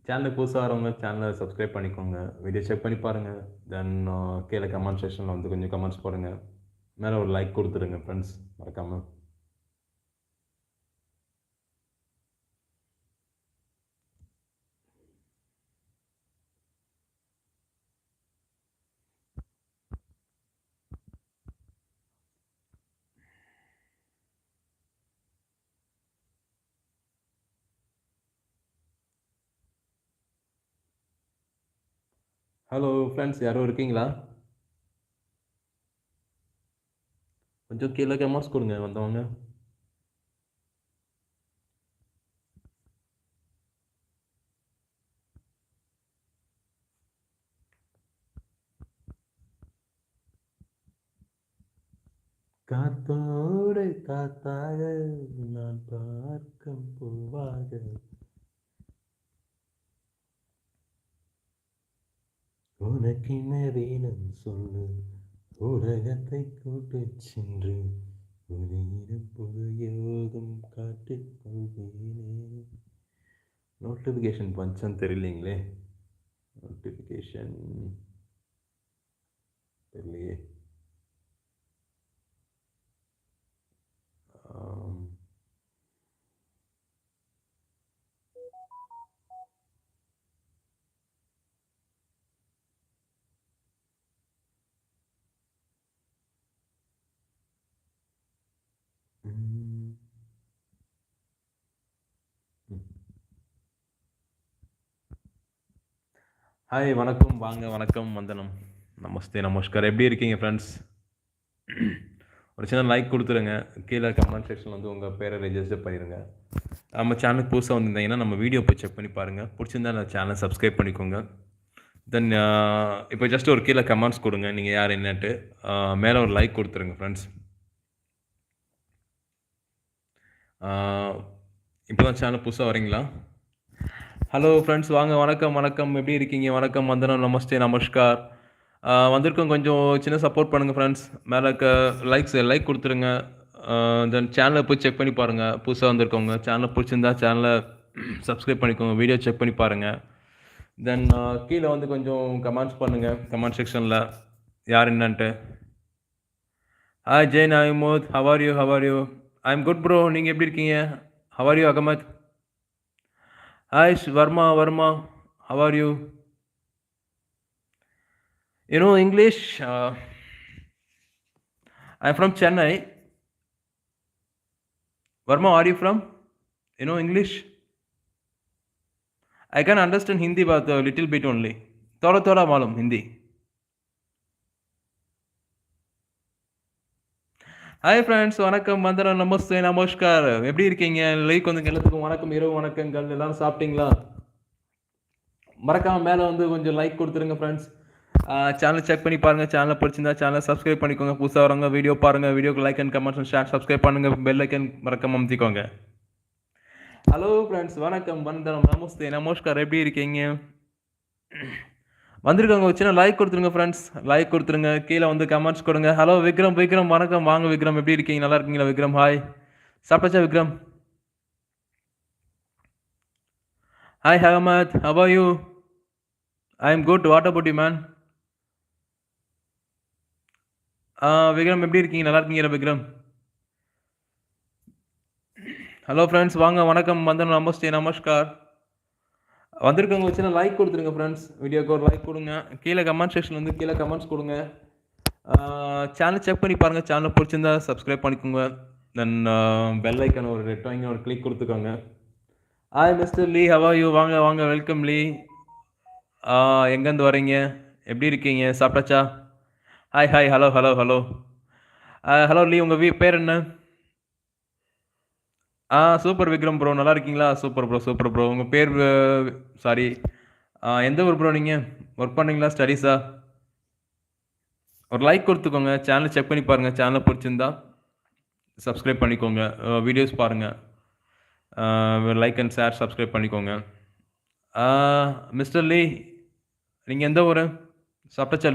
சேனலுக்கு புதுசா வரவங்க சேனலை சப்ஸ்கிரைப் பண்ணிக்கோங்க. வீடியோ செக் பண்ணி பாருங்க. தென் கீழ கமெண்ட் செக்ஷன்ல வந்து கொஞ்சம் கமெண்ட்ஸ் போடுங்க. மேல ஒரு லைக் குடுத்துருங்க ஃபிரெண்ட்ஸ் மறக்காம. ஹலோ ஃபிரெண்ட்ஸ் யாரும் இருக்கீங்களா? கொஞ்சம் கீழ கமெண்ட்ஸ் குடுங்க வந்தவங்க. காத்தோடு காத்தாக நான் பார்க்கும் பூவாக உனக்கென்ன வேணும் சொல்லு உலகத்தை கூட்டிச் சென்று புதியிடம் புது யோகம் காட்டிக் கொள்வேனே. நோட்டிஃபிகேஷன் பஞ்சம் தெரியலீங்களே. நோட்டிஃபிகேஷன் தெரியலையே. ஆம். ம். ம். ஹாய் வணக்கம் வாங்க வணக்கம் வந்தனம் நமஸ்தே நமஸ்கார் எப்படி இருக்கீங்க ஃப்ரெண்ட்ஸ்? ஒரு சின்ன லைக் கொடுத்துருங்க. கீழே கமெண்ட் செக்ஷனில் வந்து உங்கள் பேரை ரெஜிஸ்டர் பண்ணிடுங்க. நம்ம சேனலுக்கு புதுசாக வந்திருந்தீங்கன்னா நம்ம வீடியோ போய் செக் பண்ணி பாருங்கள். பிடிச்சிருந்தா அந்த சேனலை சப்ஸ்கிரைப் பண்ணிக்கோங்க. தென் இப்போ ஜஸ்ட் ஒரு கீழே கமெண்ட்ஸ் கொடுங்க நீங்கள் யார் என்னட்டு. மேலே ஒரு லைக் கொடுத்துருங்க ஃப்ரெண்ட்ஸ். இப்போ தான் சேனல் புதுசாக வரீங்களா? ஹலோ ஃப்ரெண்ட்ஸ் வாங்க வணக்கம் வணக்கம் எப்படி இருக்கீங்க? வணக்கம் வந்தனம் நமஸ்தே நமஸ்கார். வந்திருக்கோம் கொஞ்சம் சின்ன சப்போர்ட் பண்ணுங்கள் ஃப்ரெண்ட்ஸ். மேலே லைக் கொடுத்துருங்க. தென் சேனலை போய் செக் பண்ணி பாருங்கள். புதுசாக வந்திருக்கவங்க சேனலை பிடிச்சிருந்தா சேனலை சப்ஸ்கிரைப் பண்ணிக்கோங்க. வீடியோ செக் பண்ணி பாருங்கள். தென் கீழே வந்து கொஞ்சம் கமெண்ட்ஸ் பண்ணுங்கள் கமெண்ட் செக்ஷனில் யார் என்னன்ட்டு. Hi Zain Ahmed how are you? I am good bro. நீங்கள் எப்படி இருக்கீங்க? How are you Ahmed? Hi Varma how are you? You know English? I'm from Chennai. Varma, are you from? You know English? I can understand Hindi but a little bit only. थोड़ा मालूम Hindi. Hi friends வணக்கம் வந்தனம் நமஸ்தே நமஸ்கார். எப்படி இருக்கீங்க? Like வந்து எல்லாத்துக்கும் வணக்கம் இரவு வணக்கங்கள். எல்லாரும் சாப்பிட்டீங்களா? மறக்காமல் மேலே வந்து கொஞ்சம் லைக் கொடுத்துருங்க ஃப்ரெண்ட்ஸ். சேனல் செக் பண்ணி பாருங்கள். சேனலை பிடிச்சிருந்தா சேனலை சப்ஸ்கிரைப் பண்ணிக்கோங்க. புதுசாக வரவங்க வீடியோ பாருங்கள். வீடியோக்கு like and comments and share subscribe பண்ணுங்கள். பெல் ஐக்கன் மறக்காம அமுத்திக்கோங்க. ஹலோ ஃப்ரெண்ட்ஸ் வணக்கம் வந்தனம் நமஸ்தே நமஸ்கார். எப்படி இருக்கீங்க? வந்திருக்காங்க ஒரு சின்ன லைக் கொடுத்துருங்க ஃப்ரெண்ட்ஸ். லைக் கொடுத்துருங்க. கீழே வந்து கமெண்ட்ஸ் கொடுங்க. ஹலோ விக்ரம் வணக்கம் வாங்க விக்ரம். எப்படி இருக்கீங்க? நல்லா இருக்கீங்களா விக்ரம்? ஹாய் சாப்பிட்டாச்சா Vikram? Hi Ahmed how are you? I am good. What about you man? Vikram எப்படி இருக்கீங்க? நல்லா இருக்கீங்களா விக்ரம்? ஹலோ ஃப்ரெண்ட்ஸ் வாங்க வணக்கம் வந்தனம் நமஸ்தே நமஸ்கார். வந்திருக்கவங்க வச்சுன்னா லைக் கொடுத்துருங்க ஃப்ரெண்ட்ஸ். வீடியோக்கு ஒரு லைக் கொடுங்க. கீழே கமெண்ட் செக்ஷன் வந்து கீழே கமெண்ட்ஸ் கொடுங்க. சேனல் செக் பண்ணி பாருங்கள். சேனல் பிடிச்சிருந்தா சப்ஸ்கிரைப் பண்ணிக்கோங்க. தென் பெல் ஐக்கன் ஒரு ரெட் வாங்கி ஒரு கிளிக் கொடுத்துக்கோங்க. Hi mister Lee how are you? வாங்க வெல்கம் லீ. எங்கேருந்து வரீங்க? எப்படி இருக்கீங்க? சாப்பிட்டாச்சா? ஹாய் ஹலோ ஹலோ லீ உங்கள் பேர் என்ன? Super Vikram bro. நல்லா இருக்கீங்களா? Super bro. உங்கள் பேர் சாரி எந்த ஊர் ப்ரோ நீங்கள்? ஒர்க் பண்ணுறீங்களா ஸ்டடீஸா? ஒரு லைக் கொடுத்துக்கோங்க. சேனல் செக் பண்ணி பாருங்கள். சேனலை பிடிச்சிருந்தா சப்ஸ்கிரைப் பண்ணிக்கோங்க. வீடியோஸ் பாருங்கள். லைக் அண்ட் ஷேர் சப்ஸ்கிரைப் பண்ணிக்கோங்க. மிஸ்டர் லீ நீங்கள் எந்த ஊர்? சாப்பிட்டாச்சா?